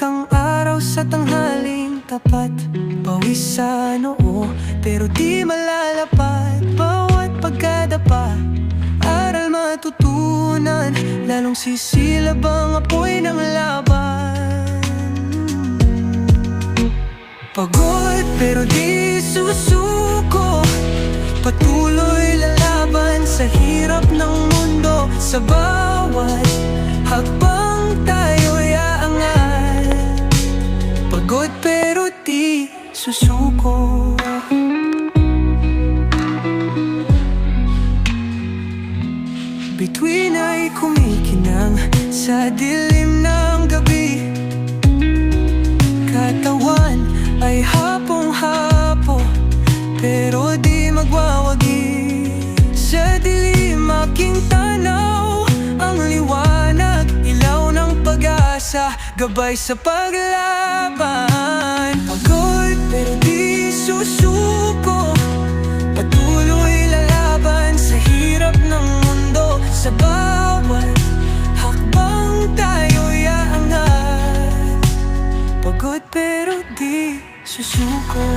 kang araw sa tanghaling tapat. Pawis sa noo, pero di malalapat. Bawat pagkadapa, aral matutunan. Lalong sisilab ang apoy ng laban. Pagod pero di susuko, patuloy lalaban sa hirap ng mundo. Sa bawat hakbang tayo'y aangat. Pagod pero di susuko. Bituin ay kumikinang sa dilim ng gabi. Katawan ay hapong-hapo, pero di magwawagi. Sa dilim aking tanaw ang liwanag, ilaw ng pag-asa, gabay sa paglaban. Pagod pero di susuko, patuloy lalaban sa hirap ng mundo. Sa bawat hakbang tayo'y aangat. Pagod pero di susuko.